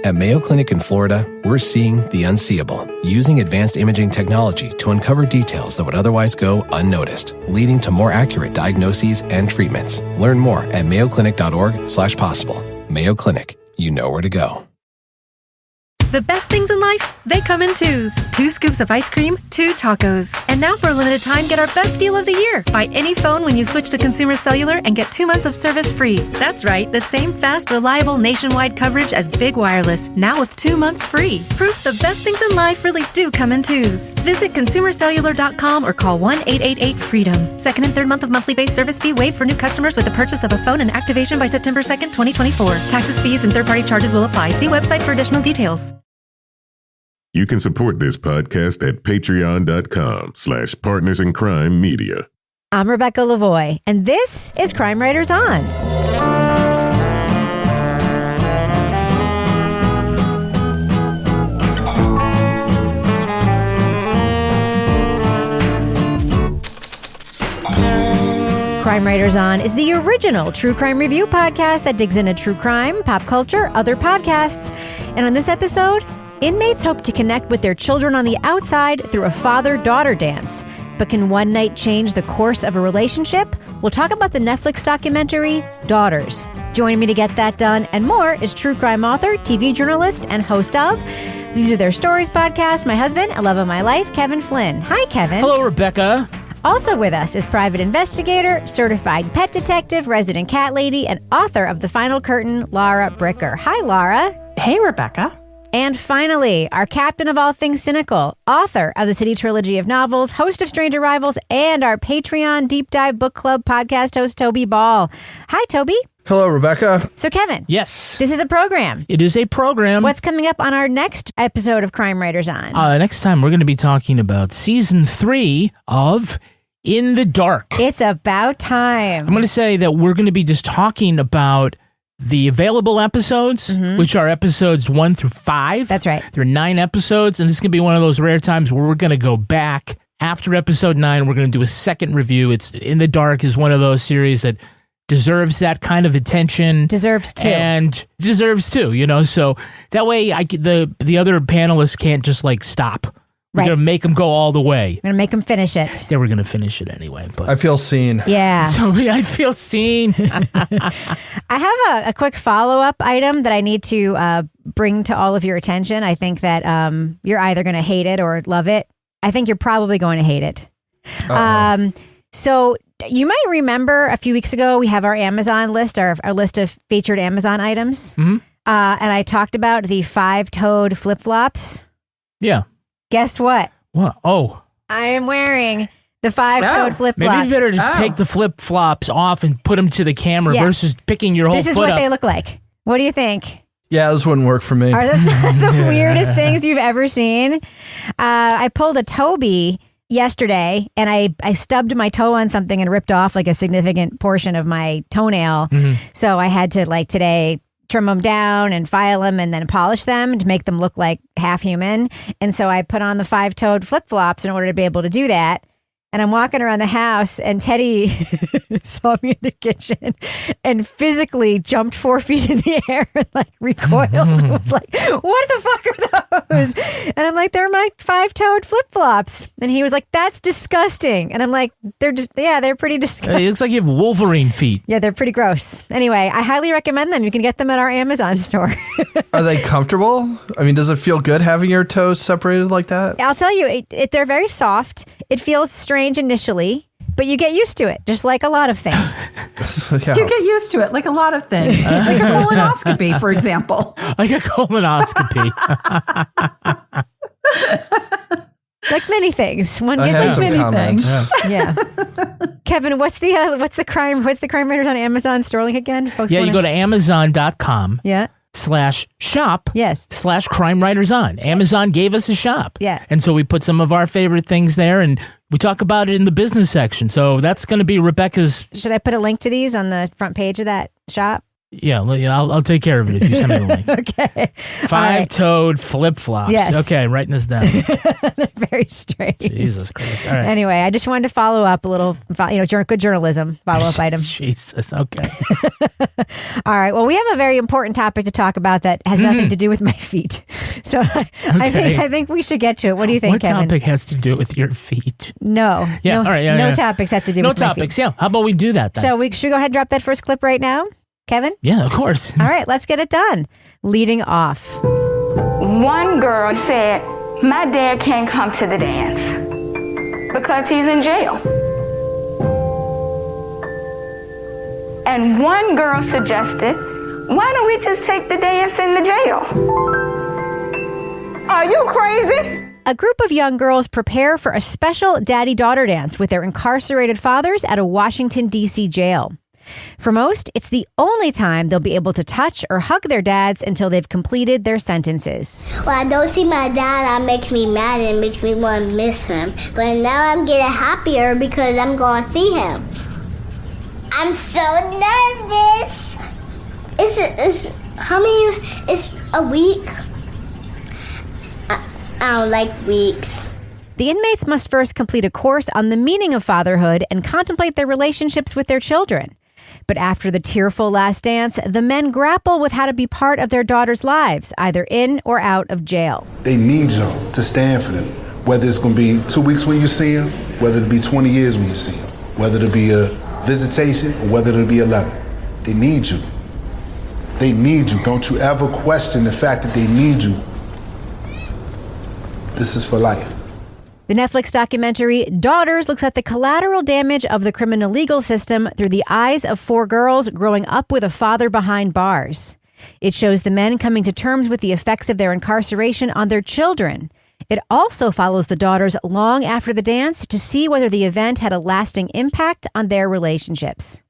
At Mayo Clinic in Florida, we're seeing the unseeable, using advanced imaging technology to uncover details that would otherwise go unnoticed, leading to more accurate diagnoses and treatments. Learn more at mayoclinic.org/possible. Mayo Clinic, you know where to go. The best things in life, they come in twos. 2 scoops of ice cream, 2 tacos. And now for a limited time, get our best deal of the year. Buy any phone when you switch to Consumer Cellular and get 2 months of service free. That's right, the same fast, reliable nationwide coverage as Big Wireless, now with 2 months free. Proof the best things in life really do come in twos. Visit consumercellular.com or call 1-888-FREEDOM. Second and third month of monthly base service fee waived for new customers with the purchase of a phone and activation by September 2nd, 2024. Taxes, fees, and third-party charges will apply. See website for additional details. You can support this podcast at patreon.com/partnersincrimemedia. I'm Rebecca Lavoie, and this is Crime Writers On. Crime Writers On is the original true crime review podcast that digs into true crime, pop culture, other podcasts. And on this episode, inmates hope to connect with their children on the outside through a father-daughter dance. But can one night change the course of a relationship? We'll talk about the Netflix documentary, Daughters. Joining me to get that done and more is true crime author, TV journalist, and host of These Are Their Stories podcast, my husband and love of my life, Kevin Flynn. Hi, Kevin. Hello, Rebecca. Also with us is private investigator, certified pet detective, resident cat lady, and author of The Final Curtain, Laura Bricker. Hi, Laura. Hey, Rebecca. And finally, our captain of all things cynical, author of the City Trilogy of novels, host of Strange Arrivals, and our Patreon Deep Dive Book Club podcast host, Toby Ball. Hi, Toby. Hello, Rebecca. So, Kevin. Yes. This is a program. It is a program. What's coming up on our next episode of Crime Writers On? Next time, we're going to be talking about season 3 of In the Dark. It's about time. I'm going to say that we're going to be just talking about the available episodes, which are episodes 1 through 5. That's right. There are 9 episodes, and this is going to be one of those rare times where we're going to go back after episode 9. We're going to do a second review. It's In the Dark is one of those series that deserves that kind of attention. Deserves two. And deserves two, so that way the other panelists can't just stop. We're going to make them go all the way. We're going to make them finish it. Yeah, we're going to finish it anyway. But I feel seen. Yeah. So I feel seen. I have a quick follow-up item that I need to bring to all of your attention. I think that you're either going to hate it or love it. I think you're probably going to hate it. So you might remember a few weeks ago, we have our Amazon list, our list of featured Amazon items. Mm-hmm. And I talked about the 5-toed flip-flops. Yeah. Guess what? What? Oh. I am wearing the 5-toed flip-flops. Maybe you better just take the flip-flops off and put them to the camera versus picking your whole foot up. This is what they look like. What do you think? Yeah, this wouldn't work for me. Are those the weirdest things you've ever seen? I pulled a Toby yesterday, and I stubbed my toe on something and ripped off a significant portion of my toenail. Mm-hmm. So I had to today trim them down and file them and then polish them to make them look like half human. And so I put on the 5-toed flip-flops in order to be able to do that. And I'm walking around the house, and Teddy saw me in the kitchen and physically jumped 4 feet in the air and recoiled and was like, "What the fuck are those?" And I'm like, "They're my 5-toed flip-flops." And he was like, "That's disgusting." And I'm like, they're pretty disgusting. It looks like you have Wolverine feet. Yeah, they're pretty gross. Anyway, I highly recommend them. You can get them at our Amazon store. Are they comfortable? I mean, does it feel good having your toes separated like that? I'll tell you, they're very soft. It feels strange initially, but you get used to it, just like a lot of things. Yeah. You get used to it, like a lot of things. Like a colonoscopy, for example. Like a colonoscopy. Like many things. One I gets have used some to comments. Yeah. Kevin, what's the crime writers on Amazon store link again? Folks you go to Amazon.com. Yeah. /shop yes /Crime Writers On. Amazon gave us a shop. Yeah. And so we put some of our favorite things there, and we talk about it in the business section. So that's going to be Rebecca's. Should I put a link to these on the front page of that shop? Yeah, I'll take care of it if you send me the link. Okay. Five-toed flip-flops. Yes. Okay, I'm writing this down. Very strange. Jesus Christ. All right. Anyway, I just wanted to follow up a little, good journalism, follow-up item. Jesus, okay. All right. Well, we have a very important topic to talk about that has nothing to do with my feet. So I think we should get to it. What do you think, what Kevin? What topic has to do with your feet? No. Yeah, no, all right. Yeah, no yeah. topics have to do no with my feet. topics, yeah. How about we do that then? So should we go ahead and drop that first clip right now, Kevin? Yeah, of course. All right. Let's get it done. Leading off. One girl said, my dad can't come to the dance because he's in jail. And one girl suggested, why don't we just take the dance in the jail? Are you crazy? A group of young girls prepare for a special daddy-daughter dance with their incarcerated fathers at a Washington, D.C. jail. For most, it's the only time they'll be able to touch or hug their dads until they've completed their sentences. When I don't see my dad, that makes me mad and makes me want to miss him. But now I'm getting happier because I'm going to see him. I'm so nervous. It's a week? I don't like weeks. The inmates must first complete a course on the meaning of fatherhood and contemplate their relationships with their children. But after the tearful last dance, the men grapple with how to be part of their daughters' lives, either in or out of jail. They need y'all to stand for them, whether it's going to be 2 weeks when you see them, whether it be 20 years when you see them, whether it be a visitation or whether it be a letter. They need you. They need you. Don't you ever question the fact that they need you. This is for life. The Netflix documentary Daughters looks at the collateral damage of the criminal legal system through the eyes of 4 girls growing up with a father behind bars. It shows the men coming to terms with the effects of their incarceration on their children. It also follows the daughters long after the dance to see whether the event had a lasting impact on their relationships.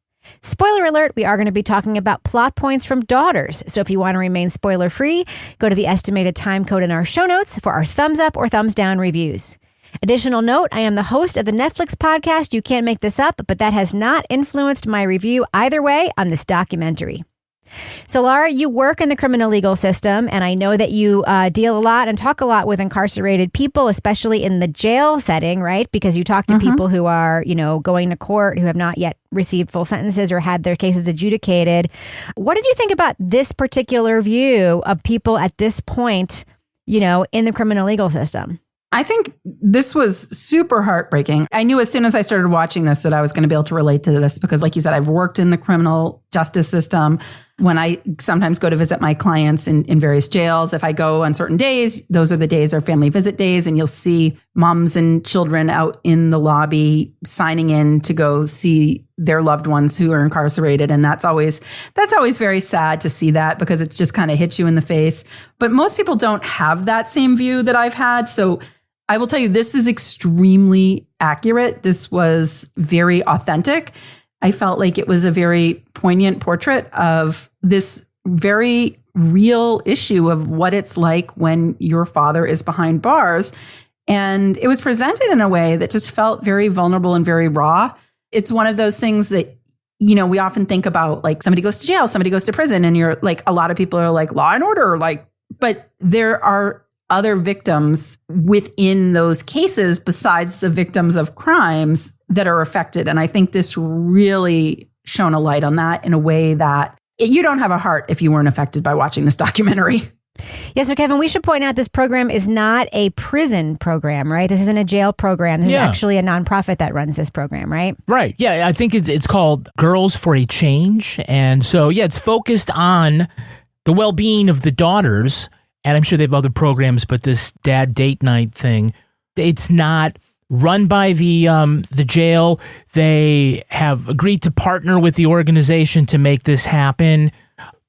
Spoiler alert, we are going to be talking about plot points from Daughters. So if you want to remain spoiler-free, go to the estimated time code in our show notes for our thumbs up or thumbs down reviews. Additional note, I am the host of the Netflix podcast You Can't Make This Up, but that has not influenced my review either way on this documentary. So, Laura, you work in the criminal legal system, and I know that you deal a lot and talk a lot with incarcerated people, especially in the jail setting, right? Because you talk to people who are, going to court, who have not yet received full sentences or had their cases adjudicated. What did you think about this particular view of people at this point, in the criminal legal system? I think this was super heartbreaking. I knew as soon as I started watching this that I was going to be able to relate to this because, like you said, I've worked in the criminal justice system. When I sometimes go to visit my clients in various jails, if I go on certain days, those are the days are family visit days, and you'll see moms and children out in the lobby signing in to go see their loved ones who are incarcerated. And that's always very sad to see that because it's just kind of hits you in the face. But most people don't have that same view that I've had. So I will tell you, this is extremely accurate. This was very authentic. I felt like it was a very poignant portrait of this very real issue of what it's like when your father is behind bars. And it was presented in a way that just felt very vulnerable and very raw. It's one of those things that, we often think about, like somebody goes to jail, somebody goes to prison, and you're like, a lot of people are like law and order, but there are other victims within those cases besides the victims of crimes that are affected. And I think this really shone a light on that in a way that you don't have a heart if you weren't affected by watching this documentary. Yeah, so Kevin, we should point out this program is not a prison program, right? This isn't a jail program. This is actually a nonprofit that runs this program, right? Right. Yeah, I think it's called Girls for a Change. And so, it's focused on the well-being of the daughters. And I'm sure they have other programs, but this dad date night thing, it's not run by the jail. They have agreed to partner with the organization to make this happen.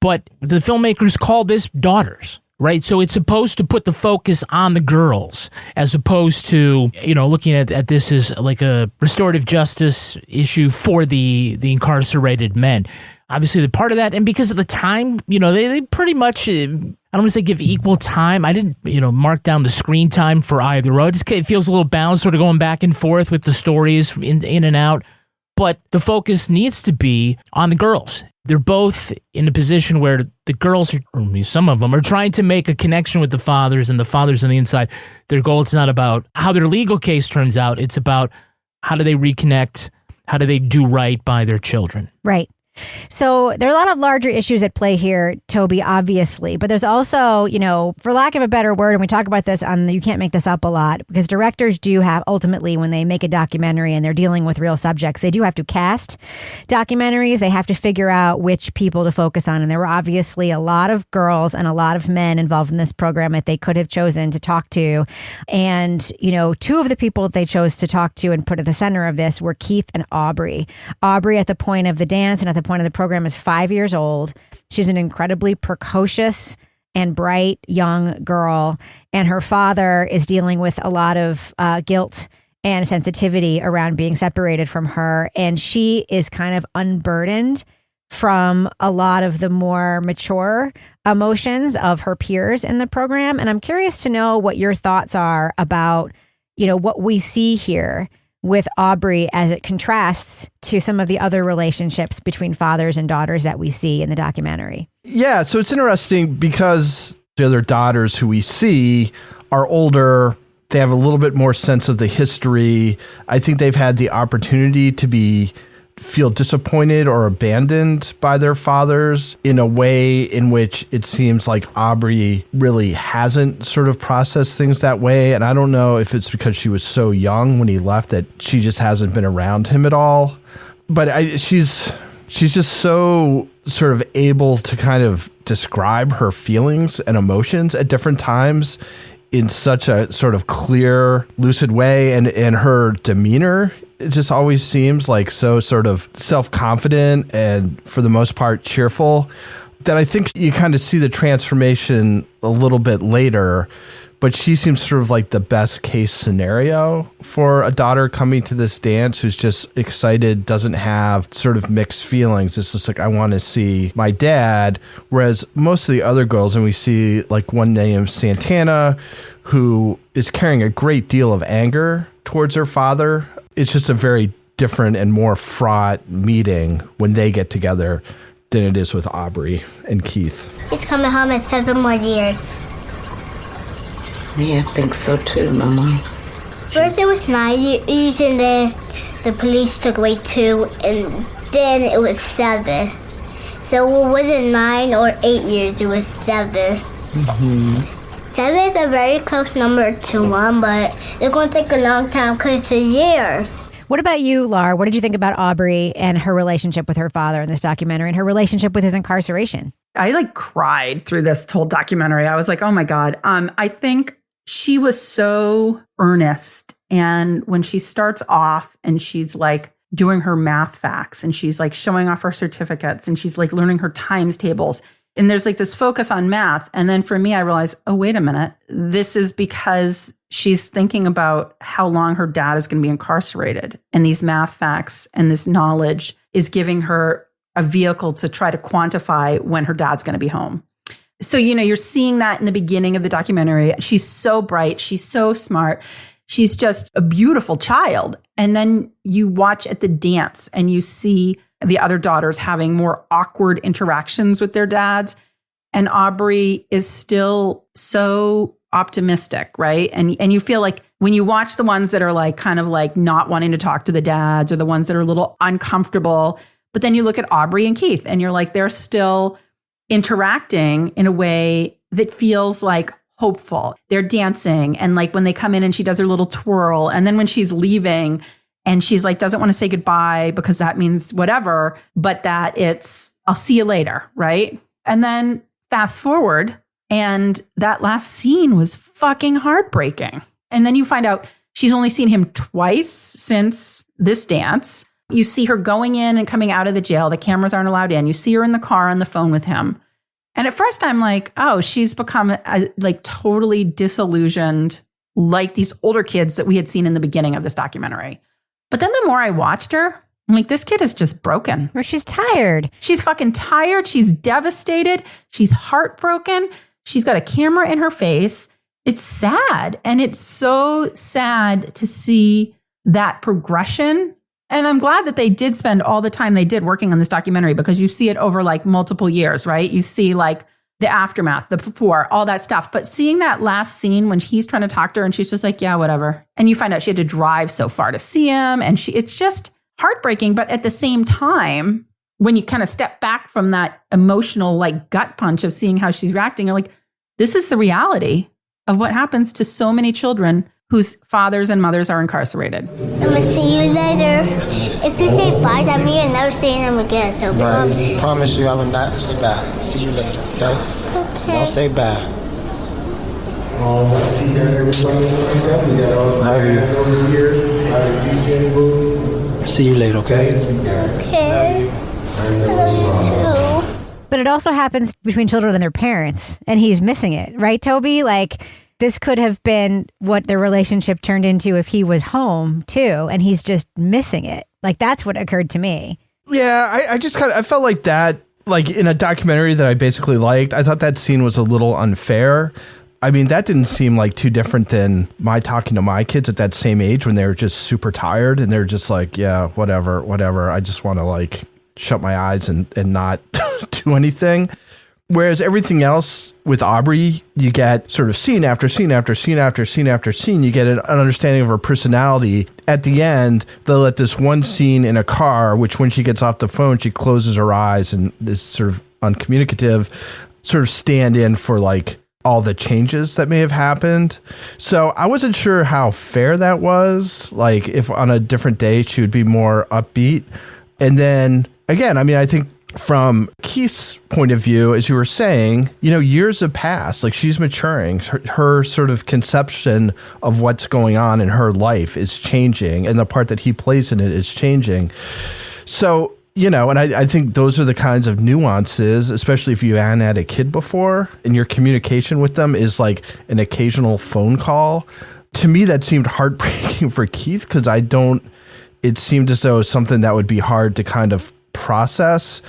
But the filmmakers call this Daughters, right? So it's supposed to put the focus on the girls as opposed to, looking at this as like a restorative justice issue for the incarcerated men. Obviously, they're part of that. And because of the time, they pretty much, I don't want to say give equal time. I didn't, mark down the screen time for either. It feels a little balanced, sort of going back and forth with the stories in and out. But the focus needs to be on the girls. they're both in a position where the girls, or some of them, are trying to make a connection with the fathers, and the fathers on the inside. Their goal, it's not about how their legal case turns out. It's about how do they reconnect? How do they do right by their children? Right. So there are a lot of larger issues at play here, Toby, obviously, but there's also, you know, for lack of a better word, and we talk about this on You Can't Make This Up a lot, because directors do have, ultimately, when they make a documentary and they're dealing with real subjects, they do have to cast documentaries. They have to figure out which people to focus on. And there were obviously a lot of girls and a lot of men involved in this program that they could have chosen to talk to. And, you know, two of the people that they chose to talk to and put at the center of this were Keith and Aubrey. Aubrey, at the point of the dance and at the point of the program, is 5 years old. She's an incredibly precocious and bright young girl, and her father is dealing with a lot of guilt and sensitivity around being separated from her, and she is kind of unburdened from a lot of the more mature emotions of her peers in the program. And I'm curious to know what your thoughts are about, you know, what we see here with Aubrey as it contrasts to some of the other relationships between fathers and daughters that we see in the documentary. Yeah, so it's interesting because the other daughters who we see are older. They have a little bit more sense of the history. I think they've had the opportunity to feel disappointed or abandoned by their fathers in a way in which it seems like Aubrey really hasn't sort of processed things that way. And I don't know if it's because she was so young when he left that she just hasn't been around him at all. But she's just so sort of able to kind of describe her feelings and emotions at different times in such a sort of clear, lucid way. And her demeanor, it just always seems like so sort of self-confident and for the most part cheerful, that I think you kind of see the transformation a little bit later. But she seems sort of like the best case scenario for a daughter coming to this dance who's just excited, doesn't have sort of mixed feelings. It's just like, I want to see my dad. Whereas most of the other girls, and we see like one named Santana, who is carrying a great deal of anger towards her father. It's just a very different and more fraught meeting when they get together than it is with Aubrey and Keith. He's coming home in 7 more years. Yeah, I think so too, Mama. First it was 9 years, and then the police took away 2, and then it was 7. So it wasn't 9 or 8 years, it was 7. Mm-hmm. 7 is a very close number to 1, but it's going to take a long time because it's a year. What about you, Lar? What did you think about Aubrey and her relationship with her father in this documentary and her relationship with his incarceration? I cried through this whole documentary. I was like, oh my God. I think she was so earnest. And when she starts off and she's doing her math facts and she's showing off her certificates and she's learning her times tables, and there's this focus on math. And then for me, I realized, oh, wait a minute. This is because she's thinking about how long her dad is going to be incarcerated. And these math facts and this knowledge is giving her a vehicle to try to quantify when her dad's going to be home. So, you're seeing that in the beginning of the documentary. She's so bright. She's so smart. She's just a beautiful child. And then you watch at the dance and you see the other daughters having more awkward interactions with their dads. And Aubrey is still so optimistic, right? And you feel like when you watch the ones that are not wanting to talk to the dads, or the ones that are a little uncomfortable, but then you look at Aubrey and Keith and you're they're still interacting in a way that feels hopeful. They're dancing, and when they come in and she does her little twirl, and then when she's leaving and she's doesn't want to say goodbye because that means whatever, but that it's, I'll see you later, right? And then fast forward, and that last scene was fucking heartbreaking. And then you find out she's only seen him twice since this dance. You see her going in and coming out of the jail. The cameras aren't allowed in. You see her in the car on the phone with him. And at first I'm oh, she's become totally disillusioned, like these older kids that we had seen in the beginning of this documentary. But then the more I watched her, I'm this kid is just broken. Or she's tired. She's fucking tired. She's devastated. She's heartbroken. She's got a camera in her face. It's sad. And it's so sad to see that progression And I'm glad that they did spend all the time they did working on this documentary, because you see it over like multiple years, right? You see like the aftermath, the before, all that stuff. But seeing that last scene when he's trying to talk to her and she's just like, yeah, whatever. And you find out she had to drive so far to see him. And it's just heartbreaking. But at the same time, when you kind of step back from that emotional like gut punch of seeing how she's reacting, you're like, this is the reality of what happens to so many children whose fathers and mothers are incarcerated. I'm gonna see you later. If you say bye, that means you're never seeing them again. So Right. Promise you I will not say bye. See you later, okay? Okay. Don't say bye. Love you. See you later, okay? Okay. I love you too. But it also happens between children and their parents, and he's missing it, right, Toby? Like, this could have been what their relationship turned into if he was home too, and he's just missing it. Like, that's what occurred to me. Yeah, I felt like that, like in a documentary that I basically liked, I thought that scene was a little unfair. I mean, that didn't seem like too different than my talking to my kids at that same age when they were just super tired and they're just like, yeah, whatever. I just want to like shut my eyes and not do anything. Whereas everything else with Aubrey, you get sort of scene after scene after scene after scene after scene. You get an understanding of her personality. At the end, they'll let this one scene in a car, which when she gets off the phone, she closes her eyes and is sort of uncommunicative, sort of stand in for like all the changes that may have happened. So I wasn't sure how fair that was. Like if on a different day, she would be more upbeat. And then again, I mean, I think from Keith's point of view, as you were saying, you know, years have passed. Like she's maturing. Her sort of conception of what's going on in her life is changing, and the part that he plays in it is changing. So, you know, and I think those are the kinds of nuances, especially if you hadn't had a kid before and your communication with them is like an occasional phone call. To me, that seemed heartbreaking for Keith because it seemed as though it was something that would be hard to kind of process.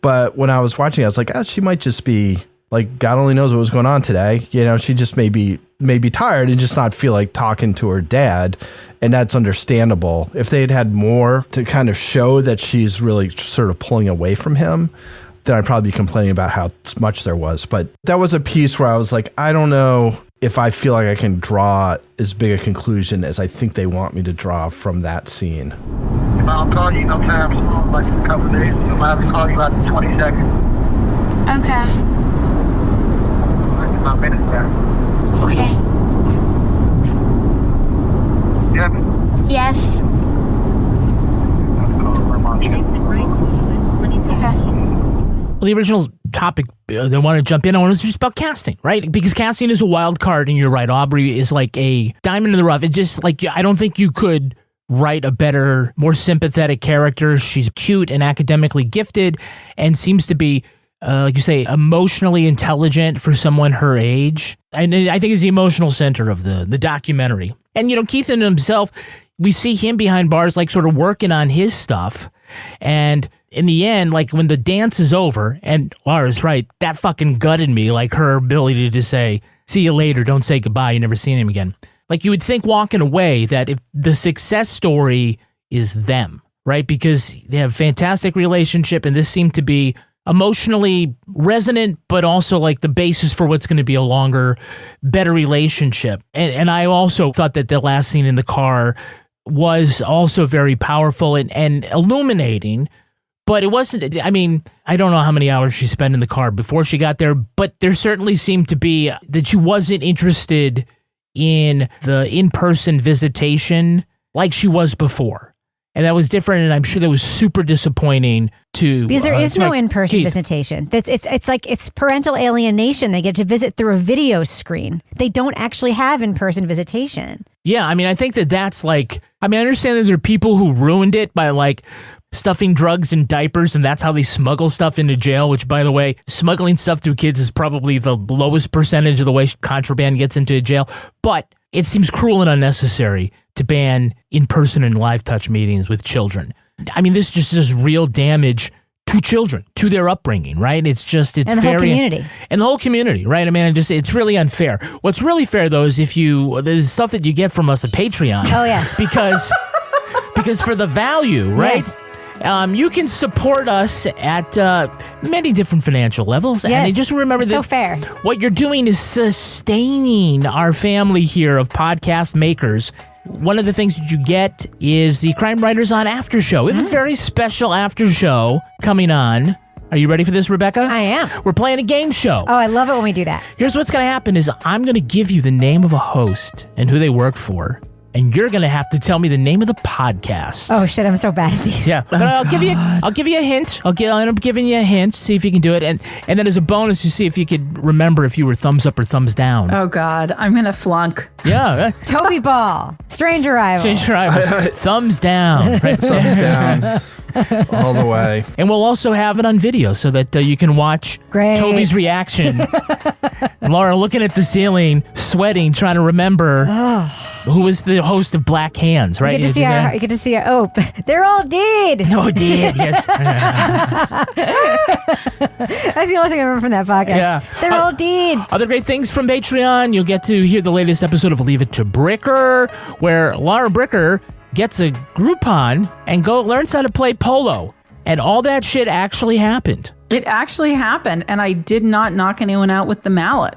But when I was watching, I was like, she might just be like, God only knows what was going on today. You know, she just may be tired and just not feel like talking to her dad. And that's understandable. If they had had more to kind of show that she's really sort of pulling away from him, then I'd probably be complaining about how much there was. But that was a piece where I was like, I don't know if I feel like I can draw as big a conclusion as I think they want me to draw from that scene. I'll call you no time soon, like in a couple of days. So I'll have to call you about 20 seconds. Okay. Like about minutes there. Okay. Yep. Yes. I'll call her mom. Well, the original topic they want to jump in on was just about casting, right? Because casting is a wild card, and you're right. Aubrey is like a diamond in the rough. It's just like, I don't think you could write a better, more sympathetic character. She's cute and academically gifted and seems to be, like you say, emotionally intelligent for someone her age. And I think is the emotional center of the documentary. And, you know, Keith and himself, we see him behind bars, like sort of working on his stuff. And in the end, like when the dance is over, and Laura's right, that fucking gutted me, like her ability to say, see you later, don't say goodbye, you never seen him again. Like you would think walking away that if the success story is them, right? Because they have a fantastic relationship and this seemed to be emotionally resonant, but also like the basis for what's going to be a longer, better relationship. And I also thought that the last scene in the car was also very powerful and illuminating, but it wasn't, I mean, I don't know how many hours she spent in the car before she got there, but there certainly seemed to be that she wasn't interested in the in-person visitation like she was before. And that was different, and I'm sure that was super disappointing to... Because there is no in-person Keith. visitation. It's like it's parental alienation. They get to visit through a video screen. They don't actually have in-person visitation. Yeah, I mean, I think that's like... I mean, I understand that there are people who ruined it by like stuffing drugs in diapers, and that's how they smuggle stuff into jail, which, by the way, smuggling stuff through kids is probably the lowest percentage of the way contraband gets into jail. But it seems cruel and unnecessary to ban in-person and live touch meetings with children. I mean, this just does real damage to children, to their upbringing, right? It's just, and the whole community. And the whole community, right? I mean, it's really unfair. What's really fair, though, is the stuff that you get from us at Patreon. Oh, yeah. Because because for the value, right? Yes. You can support us at many different financial levels. Yes. And just remember that So fair. what you're doing is sustaining our family here of podcast makers. One of the things that you get is the Crime Writers On After Show. We have a very special after show coming on. Are you ready for this, Rebecca? I am. We're playing a game show. Oh, I love it when we do that. Here's what's going to happen is I'm going to give you the name of a host and who they work for, and you're going to have to tell me the name of the podcast. Oh shit, I'm so bad at these. Yeah, but I'll give you a hint. I'll end up giving you a hint, see if you can do it, and then as a bonus, you see if you could remember if you were thumbs up or thumbs down. Oh God, I'm gonna flunk. Yeah. Toby Ball, Strange Arrival. Change your eyes. Thumbs down. Right? Thumbs down. All the way. And we'll also have it on video so that you can watch Great. Toby's reaction. And Laura looking at the ceiling, sweating, trying to remember who was the host of Black Hands, right? You get to see oh, they're all dead. No, dead, yes. That's the only thing I remember from that podcast. Yeah. They're all dead. Other great things from Patreon. You'll get to hear the latest episode of Leave It to Bricker, where Laura Bricker gets a Groupon and learns how to play polo. And all that shit actually happened. It actually happened, and I did not knock anyone out with the mallet.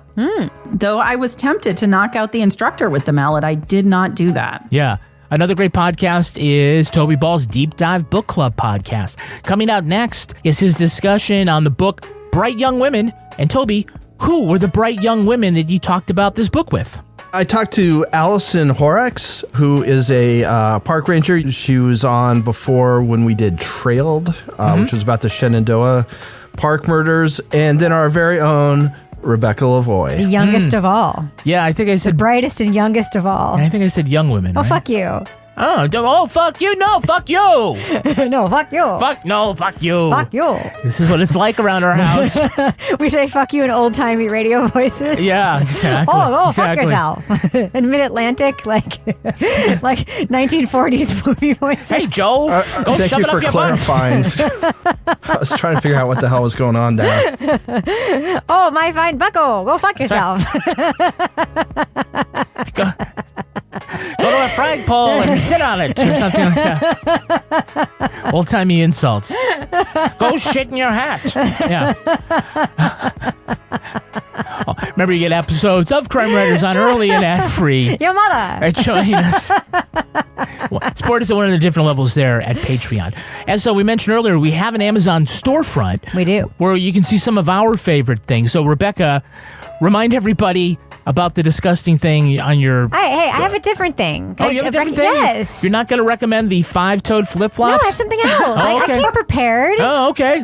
Though I was tempted to knock out the instructor with the mallet, I did not do that. Yeah. Another great podcast is Toby Ball's Deep Dive Book Club podcast. Coming out next is his discussion on the book Bright Young Women. And Toby, who were the bright young women that you talked about this book with? I talked to Allison Horrocks, who is a park ranger. She was on before when we did Trailed, which was about the Shenandoah park murders. And then our very own Rebecca Lavoie. The youngest of all. Yeah, I think I The said... brightest and youngest of all. I think I said young women, Oh, right? fuck you. Oh, fuck you. No, fuck you. No, fuck you. Fuck you. Fuck you. This is what it's like around our house. We say fuck you in old-timey radio voices. Yeah, exactly. Oh, exactly. fuck yourself. In Mid-Atlantic, like 1940s movie voices. Hey, Joe, go Thank shove you it for up your clarifying. I was trying to figure out what the hell was going on there. Oh, my fine bucko. Go fuck yourself. Go to a flagpole and sit on it or something like that. Old-timey insults. Go shit in your hat. Yeah. Oh, remember, you get episodes of Crime Writers on early and ad-free. Your mother. Join us. Support us at one of the different levels there at Patreon. And so we mentioned earlier, we have an Amazon storefront. We do. Where you can see some of our favorite things. So, Rebecca, remind everybody about the disgusting thing on your... Hey, I have a different thing. Oh, you have a different thing? Yes. You're not going to recommend the 5-toed flip-flops? No, I have something else. Oh, okay. I came prepared. Oh, okay.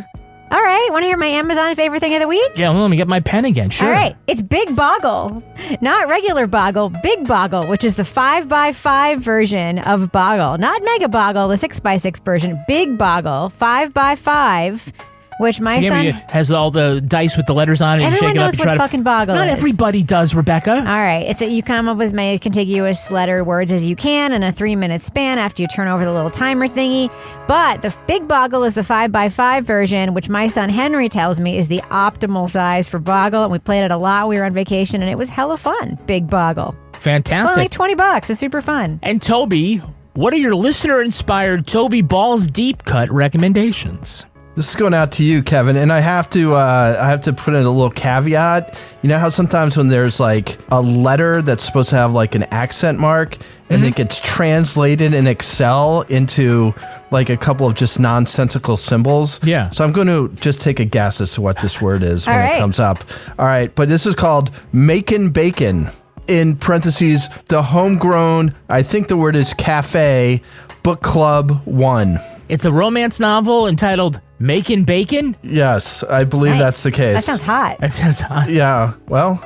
All right. Want to hear my Amazon favorite thing of the week? Yeah, well, let me get my pen again. Sure. All right. It's Big Boggle. Not regular Boggle, Big Boggle, which is the 5x5 version of Boggle. Not Mega Boggle, the 6x6 version. Big Boggle, 5x5, which my son... has all the dice with the letters on it. And Everyone shake it up knows and what try fucking Boggle Not is. everybody does, Rebecca. All right. You come up with as many contiguous letter words as you can in a 3-minute span after you turn over the little timer thingy. But the Big Boggle is the 5x5 version, which my son Henry tells me is the optimal size for Boggle. And we played it a lot. We were on vacation, and it was hella fun. Big Boggle. Fantastic. Only $20. It's super fun. And Toby, what are your listener-inspired Toby Ball's Deep Cut recommendations? This is going out to you, Kevin, and I have to put in a little caveat. You know how sometimes when there's like a letter that's supposed to have like an accent mark, and it gets translated in Excel into like a couple of just nonsensical symbols? Yeah. So I'm going to just take a guess as to what this word is when right. it comes up. All right, but this is called Makin' Bacon. In parentheses, the homegrown, I think the word is cafe, book club 1. It's a romance novel entitled Makin' Bacon? Yes, I believe Nice. that's the case. That sounds hot. That sounds hot. Yeah, well...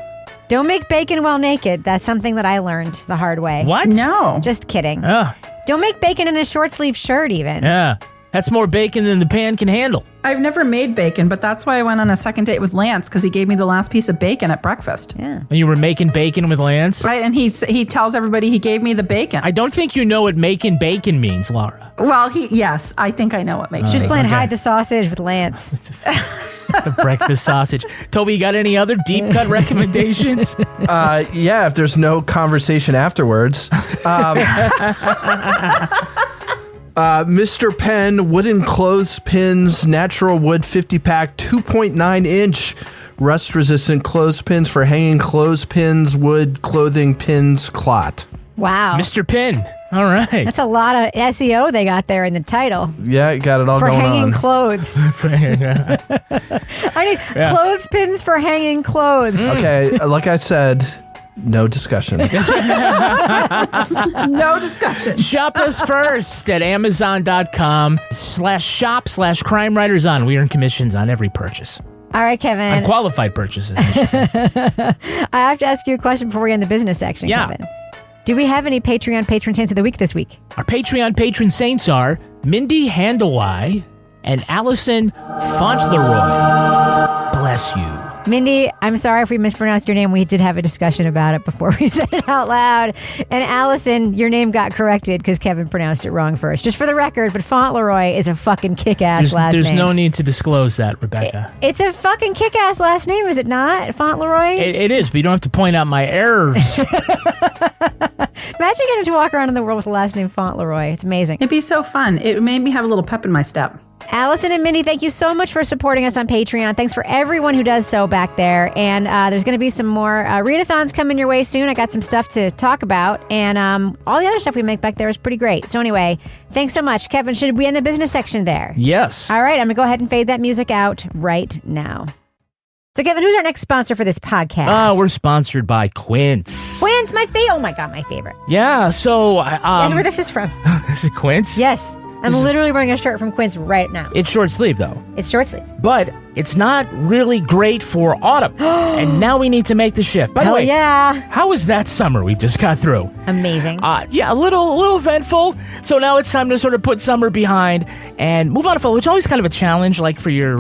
Don't make bacon while naked. That's something that I learned the hard way. What? No. Just kidding. Oh, Don't make bacon in a short sleeve shirt even. yeah. That's more bacon than the pan can handle. I've never made bacon, but that's why I went on a second date with Lance, because he gave me the last piece of bacon at breakfast. Yeah. And you were making bacon with Lance? Right, and he tells everybody he gave me the bacon. I don't think you know what making bacon means, Laura. Well, yes, I think I know what makes She's bacon. playing okay. hide the sausage with Lance. The breakfast sausage. Toby, you got any other deep cut recommendations? Yeah, if there's no conversation afterwards. Mr. Penn wooden clothespins, natural wood 50-pack, 2.9-inch rust-resistant clothespins for hanging clothespins, wood, clothing, pins, clot. Wow. Mr. Pin. All right. That's a lot of SEO they got there in the title. Yeah, you got it all for going on. For hanging clothes. I need clothespins for hanging clothes. Okay, like I said, no discussion. No discussion. Shop us first at Amazon.com/shop/Crime Writers On. We earn commissions on every purchase. All right, Kevin. Unqualified purchases, I should say. I have to ask you a question before we end the business section, Kevin. Do we have any Patreon patron saints of the week this week? Our Patreon patron saints are Mindy Handlewai and Allison Fauntleroy. Bless you. Mindy, I'm sorry if we mispronounced your name. We did have a discussion about it before we said it out loud. And Allison, your name got corrected because Kevin pronounced it wrong first. Just for the record, but Fauntleroy is a fucking kick-ass last name. There's no need to disclose that, Rebecca. It's a fucking kick-ass last name, is it not? Fauntleroy? It is, but you don't have to point out my errors. Imagine getting to walk around in the world with the last name Fauntleroy. It's amazing. It'd be so fun. It made me have a little pep in my step. Allison and Mindy, thank you so much for supporting us on Patreon. Thanks for everyone who does so back there. And there's going to be some more readathons coming your way soon. I got some stuff to talk about. And all the other stuff we make back there is pretty great. So anyway, thanks so much. Kevin, should we end the business section there? Yes. All right, I'm going to go ahead and fade that music out right now. So Kevin, who's our next sponsor for this podcast? We're sponsored by Quince. Quince, my favorite. Oh my God, my favorite. Yeah, so... That's where this is from. This is Quince? Yes. I'm literally wearing a shirt from Quince right now. It's short sleeve, though. It's short sleeve. But it's not really great for autumn. And now we need to make the shift. By the way, how was that summer we just got through? Amazing. Yeah, a little eventful. So now it's time to sort of put summer behind and move on to fall, which is always kind of a challenge, like for your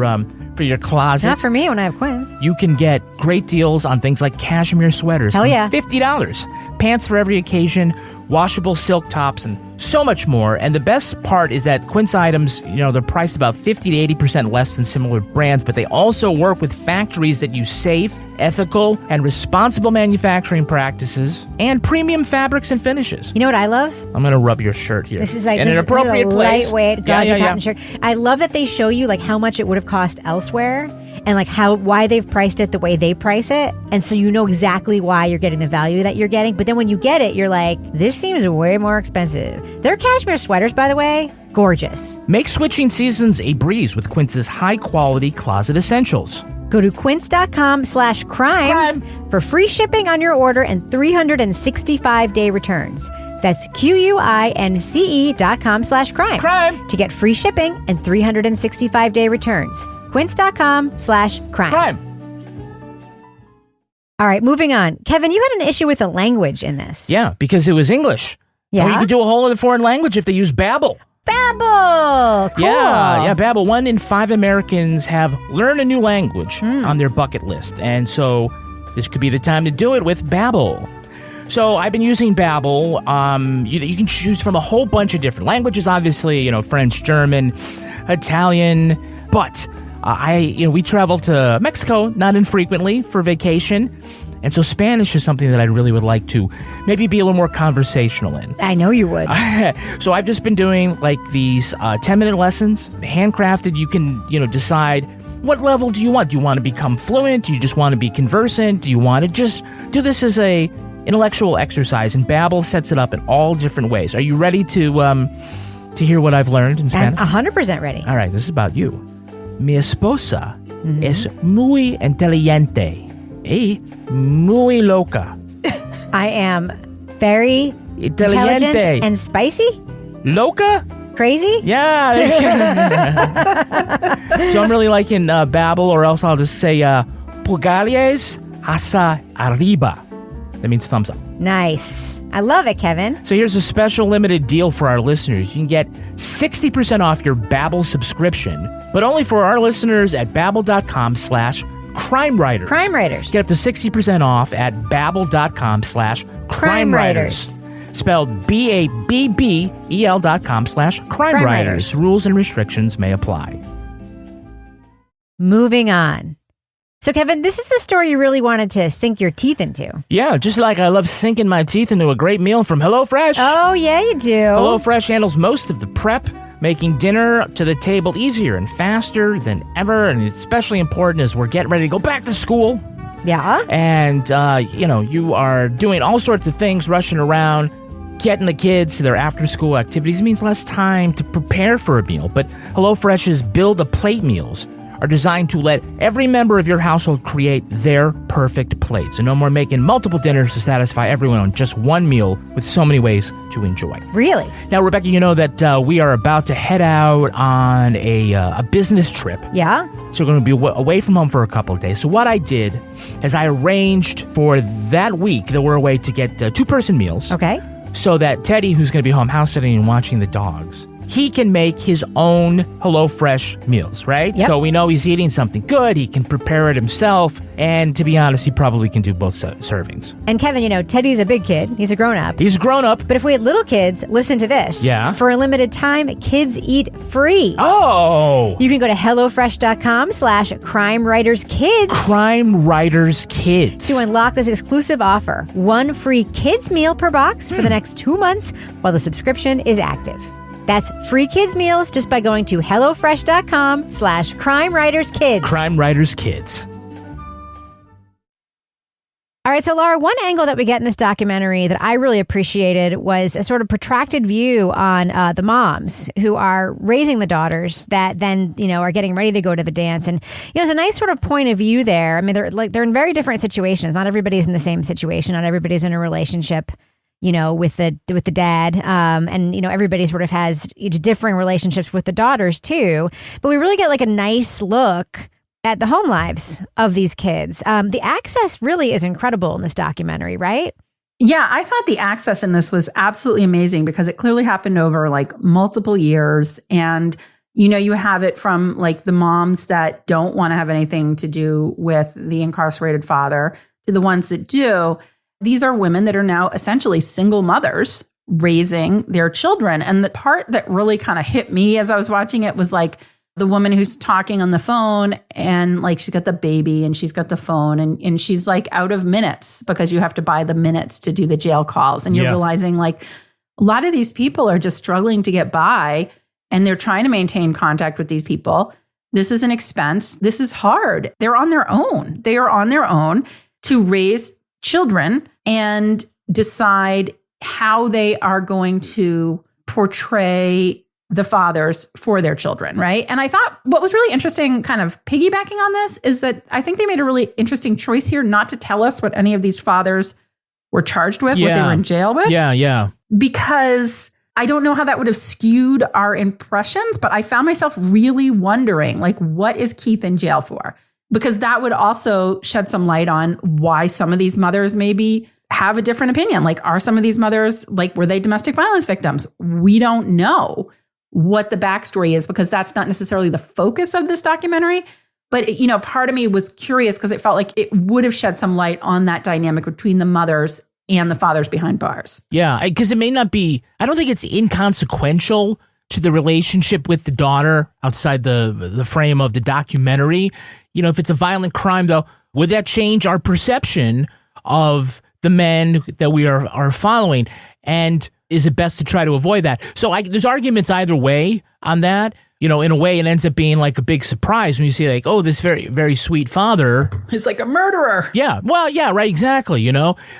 closet. Not for me when I have Quince. You can get great deals on things like cashmere sweaters. Hell yeah. $50. Pants for every occasion, washable silk tops, and so much more. And the best part is that Quince items, they're priced about 50 to 80% less than similar brands, but they also work with factories that use safe, ethical, and responsible manufacturing practices and premium fabrics and finishes. You know what I love? I'm going to rub your shirt here. This is like in an appropriate place. Lightweight gauzy cotton shirt. I love that they show you like how much it would have cost elsewhere and like why they've priced it the way they price it. And so you know exactly why you're getting the value that you're getting. But then when you get it, you're like, this seems way more expensive. Their cashmere sweaters, by the way, gorgeous. Make switching seasons a breeze with Quince's high-quality closet essentials. Go to quince.com/crime for free shipping on your order and 365-day returns. That's QUINCE.com/crime to get free shipping and 365-day returns. Quince.com/crime. All right, moving on. Kevin, you had an issue with the language in this. Yeah, because it was English. Yeah. Well, you could do a whole other foreign language if they use Babbel. Babbel! Cool. Yeah, Babbel. 1 in 5 Americans have learned a new language on their bucket list. And so this could be the time to do it with Babbel. So I've been using Babbel. You can choose from a whole bunch of different languages, obviously, French, German, Italian, but we travel to Mexico not infrequently for vacation. And so Spanish is something that I really would like to maybe be a little more conversational in. I know you would. So I've just been doing like these 10-minute lessons, handcrafted. You can, decide what level do you want? Do you want to become fluent? Do you just want to be conversant? Do you want to just do this as a intellectual exercise? And Babbel sets it up in all different ways. Are you ready to hear what I've learned in Spanish? I'm 100% ready. All right, this is about you. Mi esposa es muy inteligente y muy loca. I am very intelligent and spicy. Loca? Crazy? Yeah. So I'm really liking Babbel, or else I'll just say pulgares hacia arriba. That means thumbs up. Nice. I love it, Kevin. So here's a special limited deal for our listeners. You can get 60% off your Babbel subscription, but only for our listeners at babbel.com/Crime Writers. Crime Writers. Get up to 60% off at babbel.com/Crime Writers. Spelled BABBEL.com/Crime Writers. Rules and restrictions may apply. Moving on. So, Kevin, this is a story you really wanted to sink your teeth into. Yeah, just like I love sinking my teeth into a great meal from HelloFresh. Oh, yeah, you do. HelloFresh handles most of the prep, making dinner to the table easier and faster than ever. And it's especially important as we're getting ready to go back to school. Yeah. And, you are doing all sorts of things, rushing around, getting the kids to their after-school activities. It means less time to prepare for a meal. But HelloFresh's Build-A-Plate meals are designed to let every member of your household create their perfect plate. So no more making multiple dinners to satisfy everyone on just one meal with so many ways to enjoy. Really? Now, Rebecca, you know that we are about to head out on a business trip. Yeah? So we're going to be away from home for a couple of days. So what I did is I arranged for that week that we're away to get two-person meals. Okay. So that Teddy, who's going to be home house sitting and watching the dogs, he can make his own HelloFresh meals, right? Yep. So we know he's eating something good. He can prepare it himself. And to be honest, he probably can do both servings. And Kevin, Teddy's a big kid. He's a grown-up. He's a grown-up. But if we had little kids, listen to this. Yeah? For a limited time, kids eat free. Oh! You can go to HelloFresh.com/CrimeWritersKids. Crime Writers Kids. To unlock this exclusive offer. 1 free kids meal per box for the next 2 months while the subscription is active. That's free kids meals just by going to HelloFresh.com/CrimeWritersKids. Crime Writers Kids. All right, so Laura, one angle that we get in this documentary that I really appreciated was a sort of protracted view on the moms who are raising the daughters that then, are getting ready to go to the dance. And, it's a nice sort of point of view there. I mean, they're in very different situations. Not everybody's in the same situation. Not everybody's in a relationship, with the dad. And, everybody sort of has differing relationships with the daughters too. But we really get like a nice look at the home lives of these kids. The access really is incredible in this documentary, right? Yeah, I thought the access in this was absolutely amazing because it clearly happened over like multiple years. And, you have it from like the moms that don't want to have anything to do with the incarcerated father to the ones that do. These are women that are now essentially single mothers raising their children. And the part that really kind of hit me as I was watching it was like the woman who's talking on the phone and like she's got the baby and she's got the phone and she's like out of minutes because you have to buy the minutes to do the jail calls. And you're realizing like a lot of these people are just struggling to get by and they're trying to maintain contact with these people. This is an expense. This is hard. They're on their own. They are on their own to raise children and decide how they are going to portray the fathers for their children, right? And I thought what was really interesting, kind of piggybacking on this, is that I think they made a really interesting choice here not to tell us what any of these fathers were charged with, what they were in jail with. Yeah. Because I don't know how that would have skewed our impressions, but I found myself really wondering, like, what is Keith in jail for? Because that would also shed some light on why some of these mothers maybe have a different opinion. Like, are some of these mothers, like, were they domestic violence victims? We don't know what the backstory is because that's not necessarily the focus of this documentary. But, part of me was curious because it felt like it would have shed some light on that dynamic between the mothers and the fathers behind bars. Yeah, because it may not be, I don't think it's inconsequential to the relationship with the daughter outside the frame of the documentary. If it's a violent crime, though, would that change our perception of the men that we are following? And is it best to try to avoid that? So there's arguments either way on that. In a way, it ends up being like a big surprise when you see like, oh, this very, very sweet father. He's like a murderer. Yeah. Well, yeah, right. Exactly.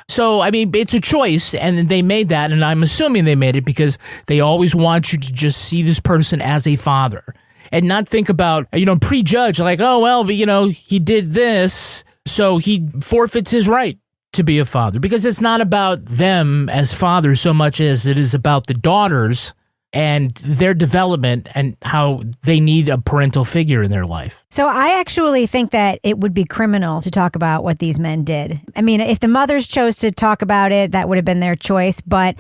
So, I mean, it's a choice and they made that. And I'm assuming they made it because they always want you to just see this person as a father and not think about, prejudge like, oh, well, but, he did this, so he forfeits his right to be a father, because it's not about them as fathers so much as it is about the daughters and their development and how they need a parental figure in their life. So I actually think that it would be criminal to talk about what these men did. I mean, if the mothers chose to talk about it, that would have been their choice. But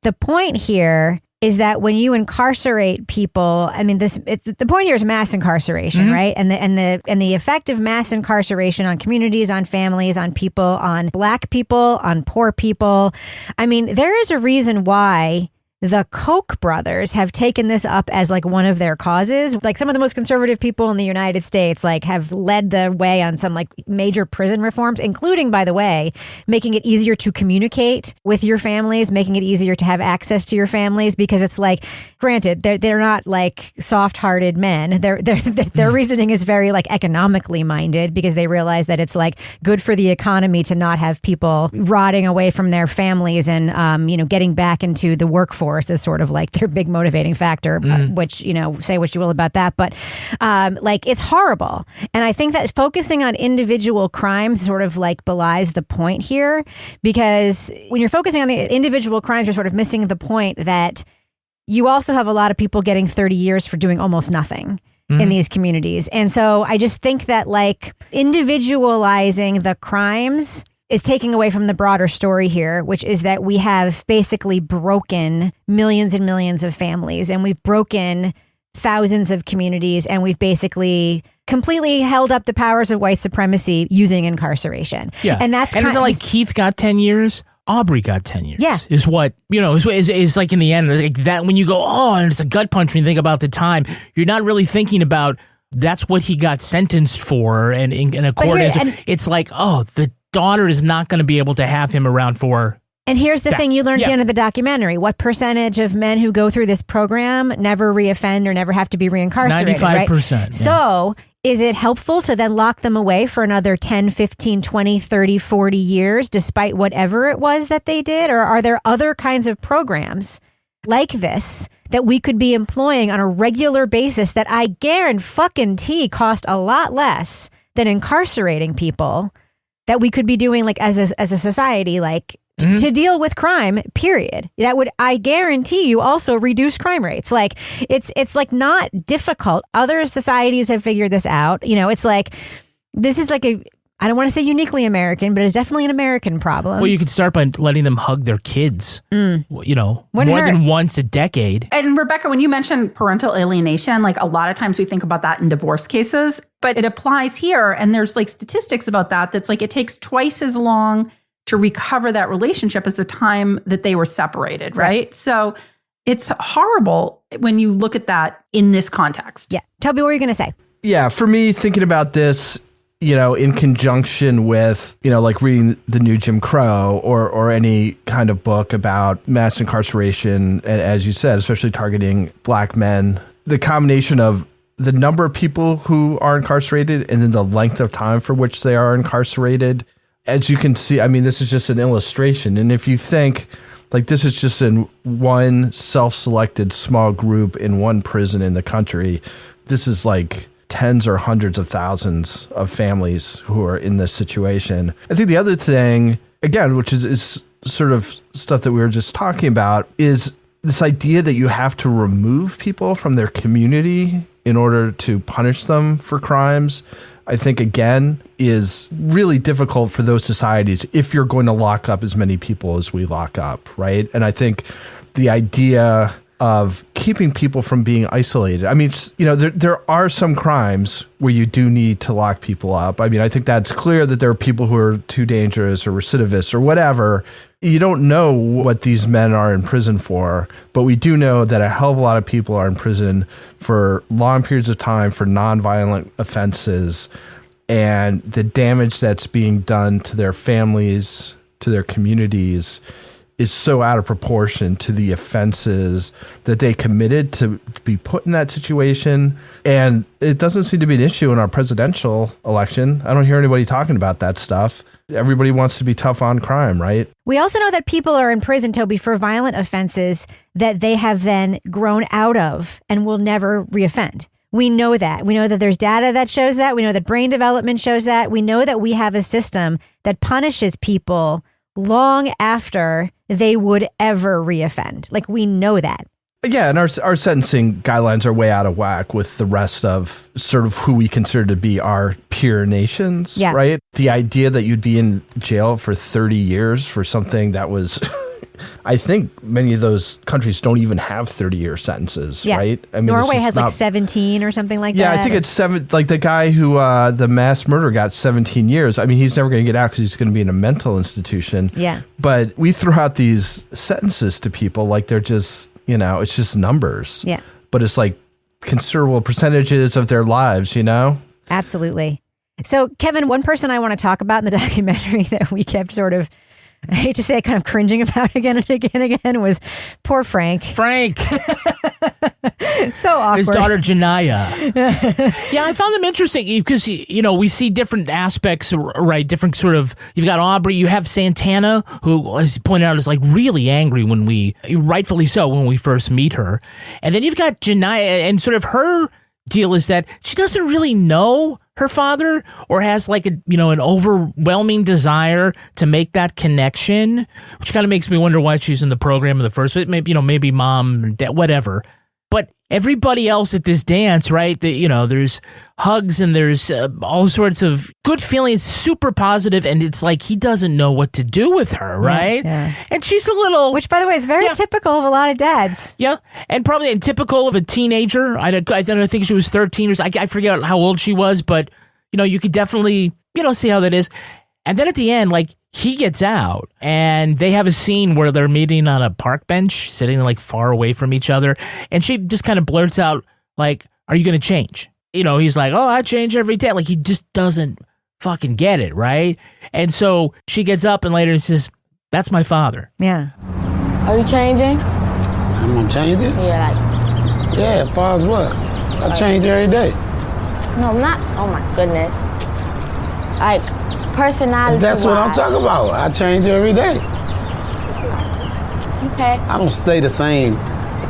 the point here is that when you incarcerate people, I mean, the point here is mass incarceration, right? And the effect of mass incarceration on communities, on families, on people, on Black people, on poor people. I mean, there is a reason why the Koch brothers have taken this up as like one of their causes. Like some of the most conservative people in the United States like have led the way on some like major prison reforms, including, by the way, making it easier to communicate with your families, making it easier to have access to your families, because it's like, granted, they're not like soft-hearted men. Their reasoning is very like economically minded, because they realize that it's like good for the economy to not have people rotting away from their families and getting back into the workforce is sort of like their big motivating factor, which, say what you will about that. But like it's horrible. And I think that focusing on individual crimes sort of like belies the point here, because when you're focusing on the individual crimes, you're sort of missing the point that you also have a lot of people getting 30 years for doing almost nothing in these communities. And so I just think that like individualizing the crimes is taking away from the broader story here, which is that we have basically broken millions and millions of families, and we've broken thousands of communities, and we've basically completely held up the powers of white supremacy using incarceration. Yeah. And that's and isn't like Keith got 10 years? Aubrey got 10 years. Yeah. Is what, is like in the end, like that when you go, and it's a gut punch when you think about the time, you're not really thinking about that's what he got sentenced for. And in accordance, it's like, the daughter is not going to be able to have him around for. And here's the thing you learned at the end of the documentary. What percentage of men who go through this program never reoffend or never have to be reincarcerated? 95%. Right? So is it helpful to then lock them away for another 10, 15, 20, 30, 40 years, despite whatever it was that they did? Or are there other kinds of programs like this that we could be employing on a regular basis that I guarantee cost a lot less than incarcerating people, that we could be doing like as a society, like to deal with crime, period. That would, I guarantee you, also reduce crime rates. Like it's like not difficult. Other societies have figured this out. It's like, this is like I don't want to say uniquely American, but it's definitely an American problem. Well, you could start by letting them hug their kids, more than once a decade. And Rebecca, when you mentioned parental alienation, like a lot of times we think about that in divorce cases, but it applies here. And there's like statistics about that. That's like, it takes twice as long to recover that relationship as the time that they were separated. Right. So it's horrible when you look at that in this context. Yeah. Toby, what were you going to say? Yeah. For me, thinking about this, in conjunction with, like reading the new Jim Crow or any kind of book about mass incarceration, and as you said, especially targeting Black men, the combination of the number of people who are incarcerated and then the length of time for which they are incarcerated. As you can see, I mean, this is just an illustration. And if you think like this is just in one self-selected small group in one prison in the country, this is like tens or hundreds of thousands of families who are in this situation. I think the other thing, again, which is sort of stuff that we were just talking about, is this idea that you have to remove people from their community in order to punish them for crimes. I think, again, is really difficult for those societies if you're going to lock up as many people as we lock up, right? And I think the idea of keeping people from being isolated. I mean, there are some crimes where you do need to lock people up. I mean, I think that's clear that there are people who are too dangerous or recidivists or whatever. You don't know what these men are in prison for, but we do know that a hell of a lot of people are in prison for long periods of time for nonviolent offenses, and the damage that's being done to their families, to their communities, is so out of proportion to the offenses that they committed to be put in that situation. And it doesn't seem to be an issue in our presidential election. I don't hear anybody talking about that stuff. Everybody wants to be tough on crime, right? We also know that people are in prison, Toby, for violent offenses that they have then grown out of and will never reoffend. We know that. We know that there's data that shows that. We know that brain development shows that. We know that we have a system that punishes people long after they would ever reoffend. Like, we know that. Yeah, and our sentencing guidelines are way out of whack with the rest of sort of who we consider to be our peer nations, right? The idea that you'd be in jail for 30 years for something that was I think many of those countries don't even have 30-year sentences, right? I mean, Norway has like 17 or something like that. Yeah, I think it's 7. Like the guy who the mass murder got 17 years. I mean, he's never going to get out because he's going to be in a mental institution. Yeah. But we throw out these sentences to people like they're just, it's just numbers. Yeah. But it's like considerable percentages of their lives, Absolutely. So, Kevin, one person I want to talk about in the documentary that we kept sort of, I hate to say it, kind of cringing about again and again was poor Frank. So awkward. His daughter, Janiyah. Yeah, I found them interesting because, we see different aspects, right? Different sort of, you've got Aubrey, you have Santana, who, as you pointed out, is like really angry rightfully so, when we first meet her. And then you've got Janiyah, and sort of her deal is that she doesn't really know her father, or has like an overwhelming desire to make that connection, which kind of makes me wonder why she's in the program in the first place. Maybe mom, dad, whatever. But everybody else at this dance, right? There's hugs and there's all sorts of good feelings, super positive, and it's like he doesn't know what to do with her, right? Yeah. And she's a little, which, by the way, is very typical of a lot of dads. Yeah, and probably typical of a teenager. I think she was 13 or so. I forget how old she was, but you could definitely see how that is. And then at the end, like, he gets out and they have a scene where they're meeting on a park bench, sitting like far away from each other. And she just kind of blurts out, like, "Are you going to change?" He's like, "Oh, I change every day." Like, he just doesn't fucking get it, right? And so she gets up and later says, "That's my father." Yeah. Are you changing? I'm gonna change it? Yeah, Yeah, pause what? I change every day. No, I'm not. Oh my goodness. Like, personality. That's what I'm talking about. I change every day. Okay. I don't stay the same.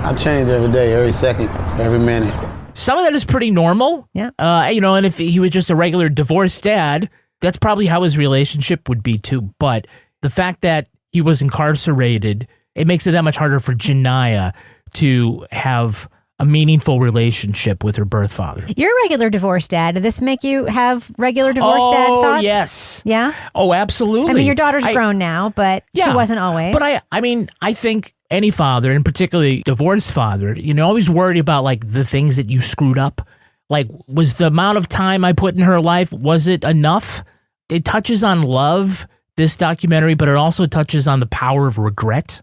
I change every day, every second, every minute. Some of that is pretty normal. Yeah. And if he was just a regular divorced dad, that's probably how his relationship would be too. But the fact that he was incarcerated, it makes it that much harder for Janiyah to have a meaningful relationship with her birth father. You're a regular divorced dad. Did this make you have regular divorced dad thoughts? Oh, yes. Yeah? Oh, absolutely. I mean, your daughter's grown now, but she wasn't always. But I think any father, and particularly divorced father, always worried about like the things that you screwed up. Like, was the amount of time I put in her life, was it enough? It touches on love, this documentary, but it also touches on the power of regret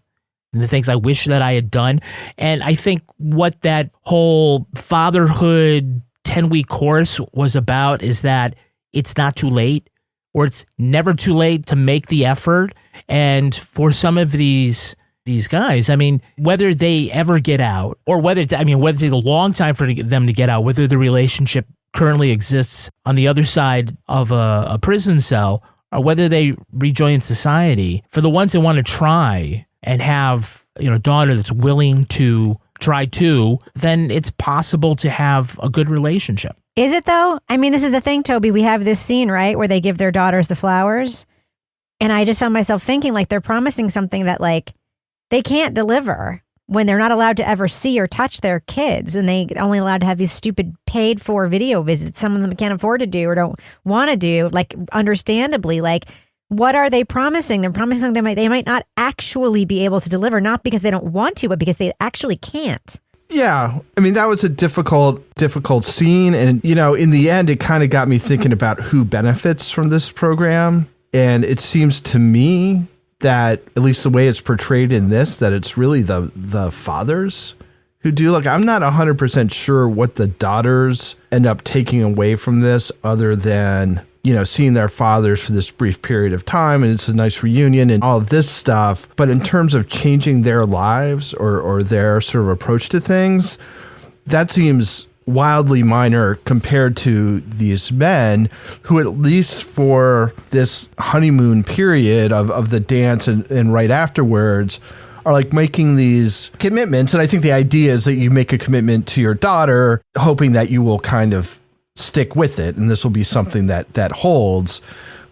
and the things I wish that I had done. And I think what that whole fatherhood 10-week course was about is that it's not too late, or it's never too late to make the effort. And for some of these guys, I mean, whether they ever get out, or whether it takes a long time for them to get out, whether the relationship currently exists on the other side of a prison cell, or whether they rejoin society, for the ones that want to try and have a daughter that's willing to try too, then it's possible to have a good relationship. Is it though? I mean, this is the thing, Toby. We have this scene, right, where they give their daughters the flowers. And I just found myself thinking, like, they're promising something that, like, they can't deliver when they're not allowed to ever see or touch their kids, and they only allowed to have these stupid paid for video visits some of them can't afford to do or don't want to do, like, understandably. Like, what are they promising? They're promising they might not actually be able to deliver, not because they don't want to, but because they actually can't. Yeah. I mean, that was a difficult scene. And, in the end, it kind of got me thinking about who benefits from this program. And it seems to me that, at least the way it's portrayed in this, that it's really the fathers who do. Like, I'm not 100% sure what the daughters end up taking away from this, other than, seeing their fathers for this brief period of time, and it's a nice reunion and all of this stuff. But in terms of changing their lives or their sort of approach to things, that seems wildly minor compared to these men who, at least for this honeymoon period of the dance and right afterwards, are like making these commitments. And I think the idea is that you make a commitment to your daughter, hoping that you will kind of stick with it, and this will be something that holds.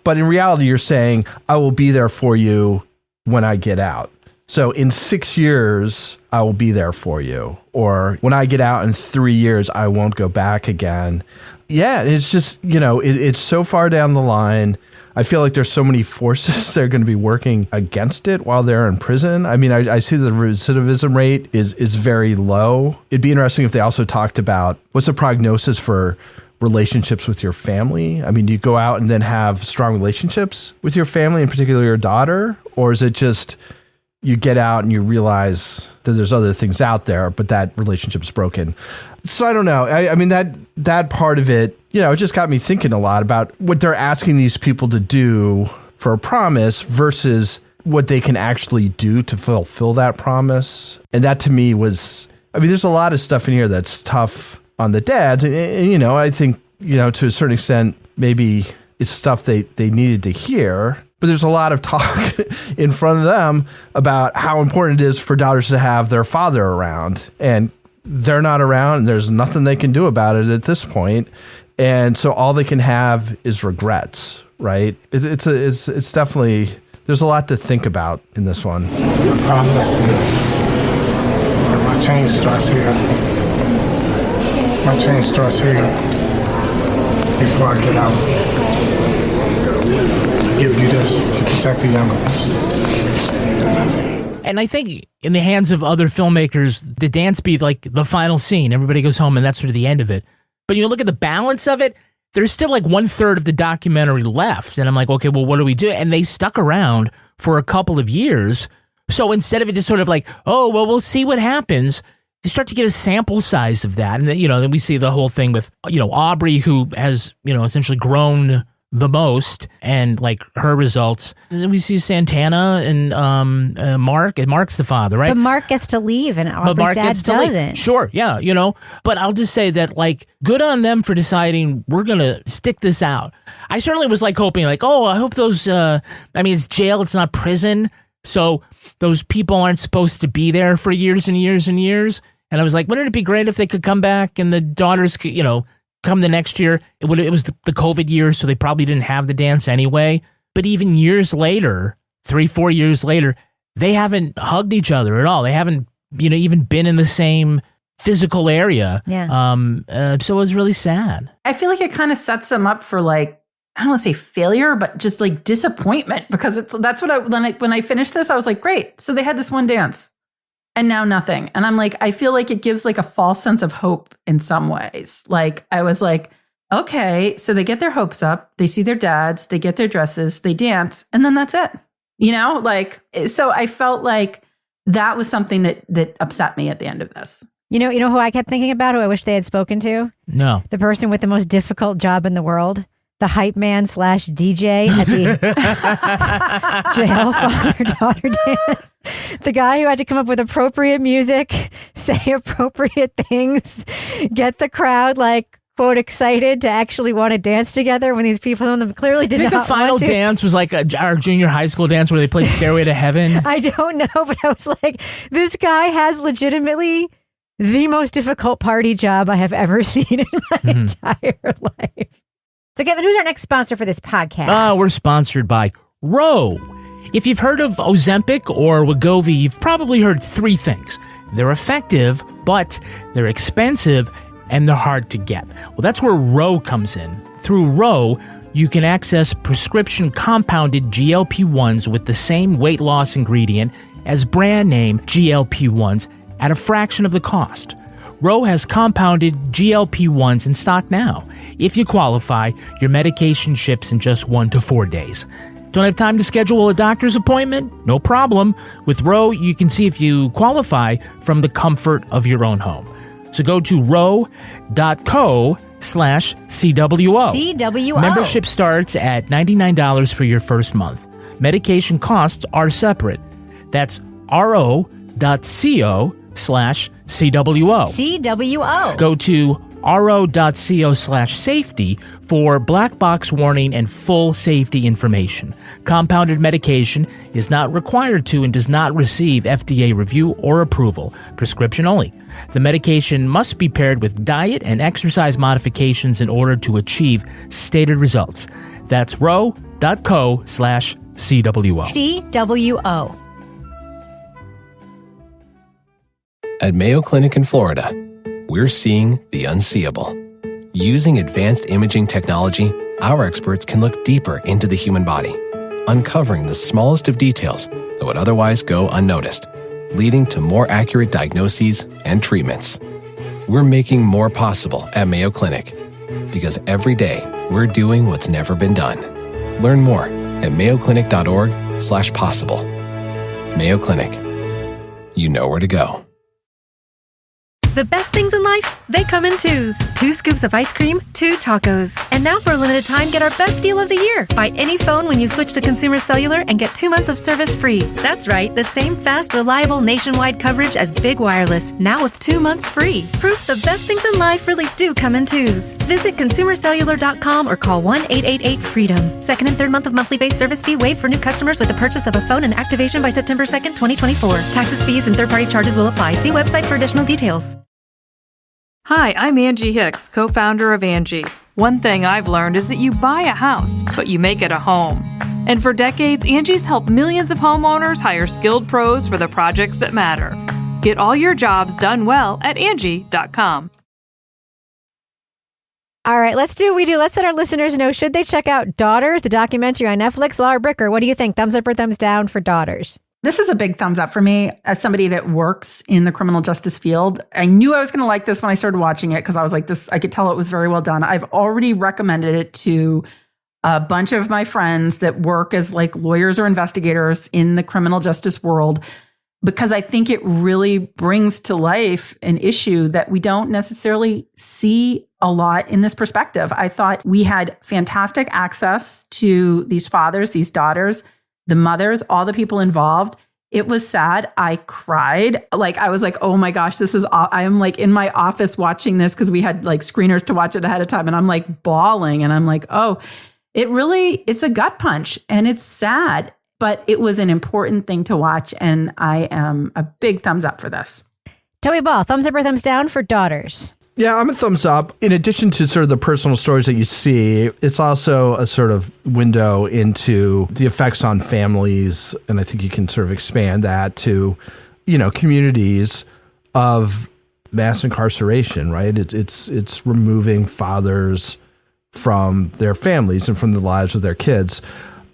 But in reality, you're saying, I will be there for you when I get out. So in 6 years, I will be there for you. Or when I get out in 3 years, I won't go back again. Yeah, it's just, it's so far down the line. I feel like there's so many forces that are going to be working against it while they're in prison. I mean, I see the recidivism rate is very low. It'd be interesting if they also talked about what's the prognosis for relationships with your family. I mean, do you go out and then have strong relationships with your family, in particular your daughter? Or is it just you get out and you realize that there's other things out there, but that relationship is broken? So I don't know. I mean, that part of it, it just got me thinking a lot about what they're asking these people to do for a promise versus what they can actually do to fulfill that promise. And that to me was, there's a lot of stuff in here that's tough on the dads. And I think, to a certain extent, maybe it's stuff they needed to hear. But there's a lot of talk in front of them about how important it is for daughters to have their father around. And they're not around, and there's nothing they can do about it at this point. And so all they can have is regrets, right? It's definitely, there's a lot to think about in this one. I promise you that my change starts here. My change starts here before I get out. I give you this to protect the younger ones. And I think in the hands of other filmmakers, the dance be like the final scene. Everybody goes home and that's sort of the end of it. But you look at the balance of it, there's still like 1/3 of the documentary left. And I'm like, okay, well, what do we do? And they stuck around for a couple of years. So instead of it just sort of like, oh, well, we'll see what happens, they start to get a sample size of that. And then, then we see the whole thing with, Aubrey, who has, essentially grown the most, and like her results. We see Santana and Mark, and Mark's the father, right? But Mark gets to leave and Aubrey's dad doesn't. Sure, yeah, But I'll just say that, like, good on them for deciding we're going to stick this out. I certainly was like hoping, like, oh, I hope those, it's jail, it's not prison. So those people aren't supposed to be there for years and years and years. And I was like, wouldn't it be great if they could come back and the daughters could, come the next year? It was the COVID year, so they probably didn't have the dance anyway. But even years later, 3-4 years later, they haven't hugged each other at all. They haven't, even been in the same physical area. Yeah. So it was really sad. I feel like it kind of sets them up for, like, I don't want to say failure, but just like disappointment, because that's what when I finished this, I was like, great. So they had this one dance and now nothing. And I'm like, I feel like it gives like a false sense of hope in some ways. Like, I was like, okay, so they get their hopes up, they see their dads, they get their dresses, they dance, and then that's it. So I felt like that was something that upset me at the end of this. You know who I kept thinking about, who I wish they had spoken to? No. The person with the most difficult job in the world. The hype man / DJ at the jail father-daughter dance. The guy who had to come up with appropriate music, say appropriate things, get the crowd, like, quote, excited to actually want to dance together when these people in them clearly did not want to. I think the final dance was like our junior high school dance where they played Stairway to Heaven. I don't know, but I was like, this guy has legitimately the most difficult party job I have ever seen in my entire life. So, Kevin, who's our next sponsor for this podcast? We're sponsored by Roe. If you've heard of Ozempic or Wegovy, you've probably heard 3 things. They're effective, but they're expensive, and they're hard to get. Well, that's where Roe comes in. Through Roe, you can access prescription compounded GLP-1s with the same weight loss ingredient as brand name GLP-1s at a fraction of the cost. Roe has compounded GLP-1s in stock now. If you qualify, your medication ships in just 1 to 4 days. Don't have time to schedule a doctor's appointment? No problem. With Roe, you can see if you qualify from the comfort of your own home. So go to roe.co/CWO. CWO. Membership starts at $99 for your first month. Medication costs are separate. That's ro.co/CWO. CWO. Go to ro.co/safety for black box warning and full safety information. Compounded medication is not required to and does not receive FDA review or approval. Prescription only. The medication must be paired with diet and exercise modifications in order to achieve stated results. That's ro.co/CWO. CWO. At Mayo Clinic in Florida, we're seeing the unseeable. Using advanced imaging technology, our experts can look deeper into the human body, uncovering the smallest of details that would otherwise go unnoticed, leading to more accurate diagnoses and treatments. We're making more possible at Mayo Clinic, because every day we're doing what's never been done. Learn more at mayoclinic.org/possible. Mayo Clinic. You know where to go. The best things in life, they come in twos. 2 scoops of ice cream, 2 tacos. And now for a limited time, get our best deal of the year. Buy any phone when you switch to Consumer Cellular and get 2 months of service free. That's right, the same fast, reliable nationwide coverage as Big Wireless, now with 2 months free. Proof the best things in life really do come in twos. Visit consumercellular.com or call 1-888-FREEDOM. Second and third month of monthly base service fee waived for new customers with the purchase of a phone and activation by September 2nd, 2024. Taxes, fees, and third-party charges will apply. See website for additional details. Hi, I'm Angie Hicks, co-founder of Angie. One thing I've learned is that you buy a house, but you make it a home. And for decades, Angie's helped millions of homeowners hire skilled pros for the projects that matter. Get all your jobs done well at Angie.com. All right, let's do what we do. Let's let our listeners know, should they check out Daughters, the documentary on Netflix? Laura Bricker, what do you think? Thumbs up or thumbs down for Daughters? This is a big thumbs up for me as somebody that works in the criminal justice field. I knew I was going to like this when I started watching it because I was like, I could tell it was very well done. I've already recommended it to a bunch of my friends that work as like lawyers or investigators in the criminal justice world, because I think it really brings to life an issue that we don't necessarily see a lot in this perspective. I thought we had fantastic access to these fathers, these daughters, the mothers, all the people involved. It was sad. I cried. Like, I was like, oh my gosh, I am like in my office watching this because we had like screeners to watch it ahead of time. And I'm like bawling. And I'm like, oh, it's a gut punch and it's sad, but it was an important thing to watch. And I am a big thumbs up for this. Toby Ball, thumbs up or thumbs down for Daughters? Yeah, I'm a thumbs up. In addition to sort of the personal stories that you see, it's also a sort of window into the effects on families. And I think you can sort of expand that to, communities of mass incarceration, right? It's removing fathers from their families and from the lives of their kids.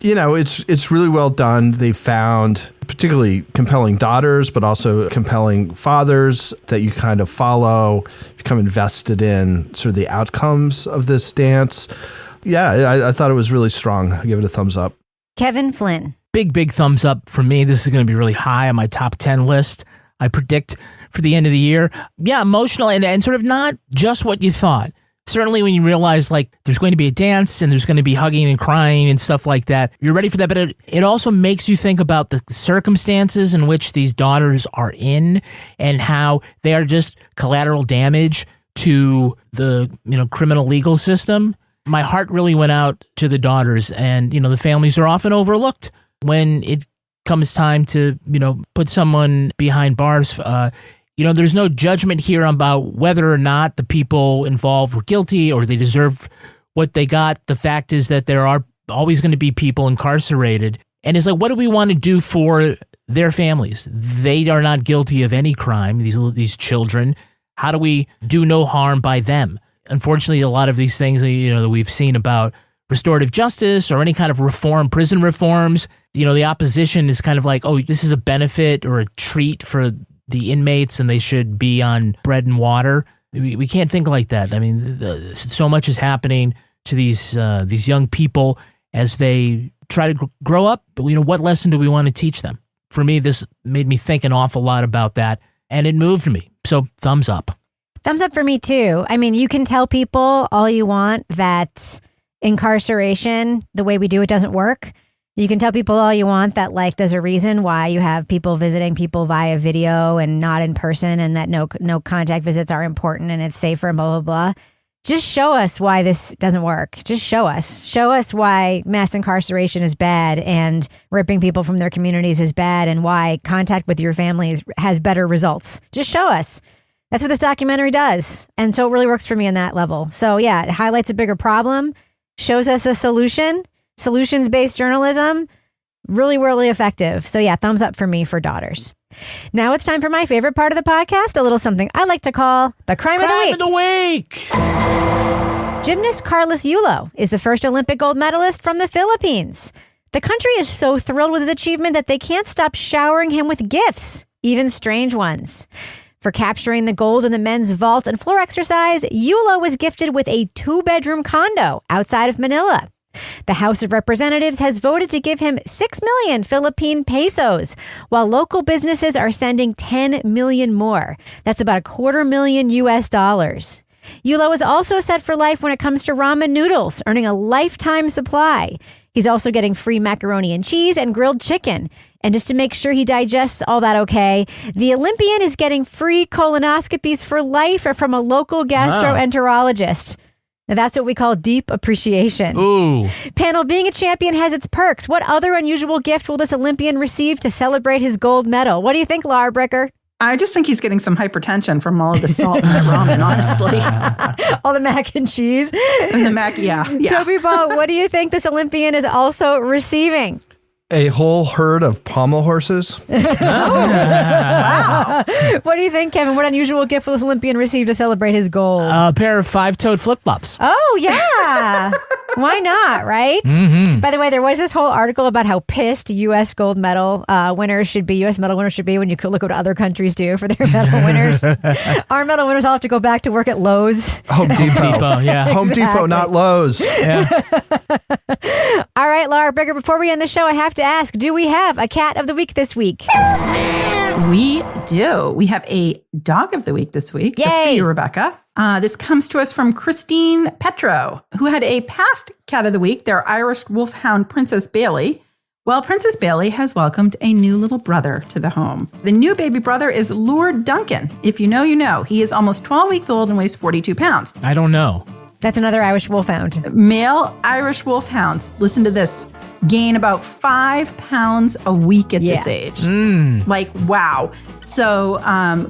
It's really well done. They found particularly compelling daughters, but also compelling fathers that you kind of follow, become invested in sort of the outcomes of this dance. Yeah, I thought it was really strong. I give it a thumbs up. Kevin Flynn. Big thumbs up for me. This is going to be really high on my top 10 list, I predict, for the end of the year. Yeah, emotional and sort of not just what you thought. Certainly when you realize like there's going to be a dance and there's going to be hugging and crying and stuff like that, you're ready for that. But it also makes you think about the circumstances in which these daughters are in and how they are just collateral damage to the criminal legal system. My heart really went out to the daughters, and the families are often overlooked when it comes time to put someone behind bars. There's no judgment here about whether or not the people involved were guilty or they deserve what they got. The fact is that there are always going to be people incarcerated. And it's like, what do we want to do for their families? They are not guilty of any crime, these children. How do we do no harm by them? Unfortunately, a lot of these things that we've seen about restorative justice or any kind of reform, prison reforms, the opposition is kind of like, oh, this is a benefit or a treat for the inmates and they should be on bread and water. We can't think like that. I mean, so much is happening to these young people as they try to grow up. But what lesson do we want to teach them? For me, this made me think an awful lot about that, and it moved me. So thumbs up. Thumbs up for me too. I mean, you can tell people all you want that incarceration, the way we do it, doesn't work. You can tell people all you want that like there's a reason why you have people visiting people via video and not in person, and that no contact visits are important and it's safer and blah, blah, blah. Just show us why this doesn't work. Just show us. Show us why mass incarceration is bad and ripping people from their communities is bad and why contact with your families has better results. Just show us. That's what this documentary does. And so it really works for me on that level. So yeah, it highlights a bigger problem, shows us a solution. Solutions-based journalism, really, really effective. So yeah, thumbs up for me for Daughters. Now it's time for my favorite part of the podcast, a little something I like to call the Crime of the Week. Gymnast Carlos Yulo is the first Olympic gold medalist from the Philippines. The country is so thrilled with his achievement that they can't stop showering him with gifts, even strange ones. For capturing the gold in the men's vault and floor exercise, Yulo was gifted with a 2-bedroom condo outside of Manila. The House of Representatives has voted to give him 6 million Philippine pesos, while local businesses are sending 10 million more. That's about $250,000 US. Yulo is also set for life when it comes to ramen noodles, earning a lifetime supply. He's also getting free macaroni and cheese and grilled chicken. And just to make sure he digests all that okay, the Olympian is getting free colonoscopies for life from a local gastroenterologist. Now, that's what we call deep appreciation. Ooh. Panel, being a champion has its perks. What other unusual gift will this Olympian receive to celebrate his gold medal? What do you think, Laura Bricker? I just think he's getting some hypertension from all of the salt in that ramen, honestly. All the mac and cheese. And the mac, yeah. Toby Ball, what do you think this Olympian is also receiving? A whole herd of pommel horses. Wow. What do you think, Kevin? What unusual gift will this Olympian receive to celebrate his gold? A pair of 5-toed flip-flops. Oh, yeah. Why not, right? Mm-hmm. By the way, there was this whole article about how pissed U.S. gold medal winners should be, U.S. medal winners should be when you look what other countries do for their medal winners. Our medal winners all have to go back to work at Lowe's. Home Depot. Yeah. Home Depot, not Lowe's. Yeah. All right, Laura Bricker, before we end the show, I have to ask, do we have a cat of the week this week? We do. We have a dog of the week this week. Yay. Just for you, Rebecca. This comes to us from Christine Petro, who had a past cat of the week, their Irish wolfhound, Princess Bailey. Well, Princess Bailey has welcomed a new little brother to the home. The new baby brother is Lord Duncan. If you know, you know. He is almost 12 weeks old and weighs 42 pounds. I don't know. That's another Irish wolfhound. Male Irish wolfhounds, listen to this, gain about 5 pounds a week at this age. Like, wow. So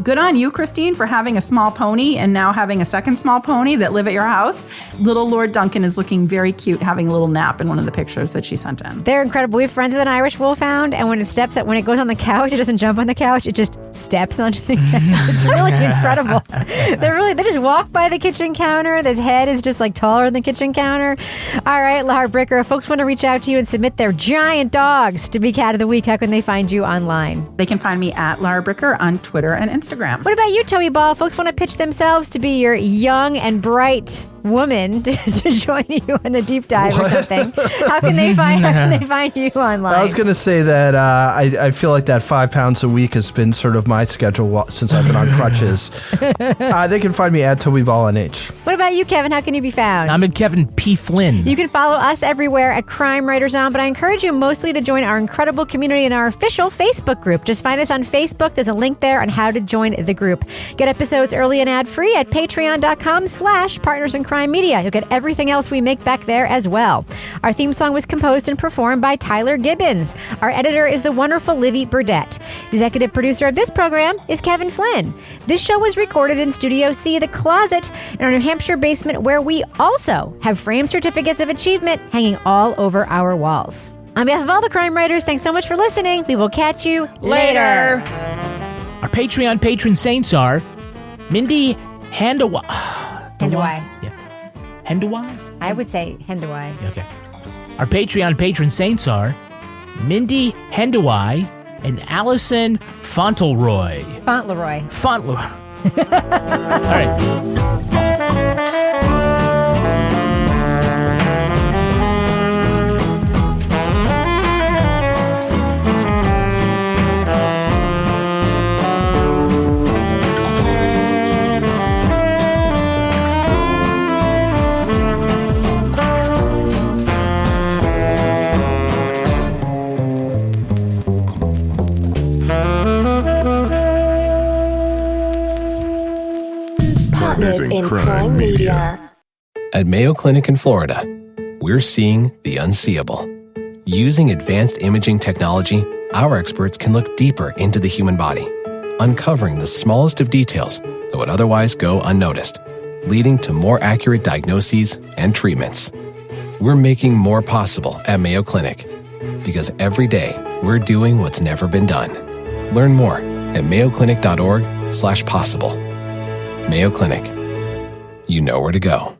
good on you, Christine, for having a small pony and now having a second small pony that live at your house. Little Lord Duncan is looking very cute, having a little nap in one of the pictures that she sent in. They're incredible. We have friends with an Irish wolfhound, and when it goes on the couch, it doesn't jump on the couch. It just steps onto the couch. It's really incredible. They just walk by the kitchen counter. His head is just like taller than the kitchen counter. All right, Laura Bricker, if folks want to reach out to you and submit their giant dogs to be Cat of the Week, how can they find you online? They can find me at Laura Bricker on Twitter and Instagram. What about you, Toby Ball? Folks want to pitch themselves to be your young and bright woman to join you in the deep dive or something. How can they find you online? I was going to say that I feel like that 5 pounds a week has been sort of my schedule since I've been on crutches. They can find me at Toby Ball NH. What about you, Kevin? How can you be found? I'm at Kevin P. Flynn. You can follow us everywhere at Crime Writers On, but I encourage you mostly to join our incredible community in our official Facebook group. Just find us on Facebook. There's a link there on how to join the group. Get episodes early and ad-free at patreon.com/Partners in Crime Media. You'll get everything else we make back there as well. Our theme song was composed and performed by Tyler Gibbons. Our editor is the wonderful Livy Burdett. The executive producer of this program is Kevin Flynn. This show was recorded in Studio C, The Closet, in our New Hampshire basement, where we also have framed certificates of achievement hanging all over our walls. On behalf of all the crime writers, thanks so much for listening. We will catch you later. Our Patreon patron saints are Mindy Handawai. Hendawai. Yeah. Hendawai? I would say Hendawai. Okay. Our Patreon patron saints are Mindy Hendawai and Allison Fauntleroy. Fauntleroy. All right. In crime media. At Mayo Clinic in Florida, we're seeing the unseeable. Using advanced imaging technology, our experts can look deeper into the human body, uncovering the smallest of details that would otherwise go unnoticed, leading to more accurate diagnoses and treatments. We're making more possible at Mayo Clinic, because every day we're doing what's never been done. Learn more at mayoclinic.org/possible. Mayo Clinic. You know where to go.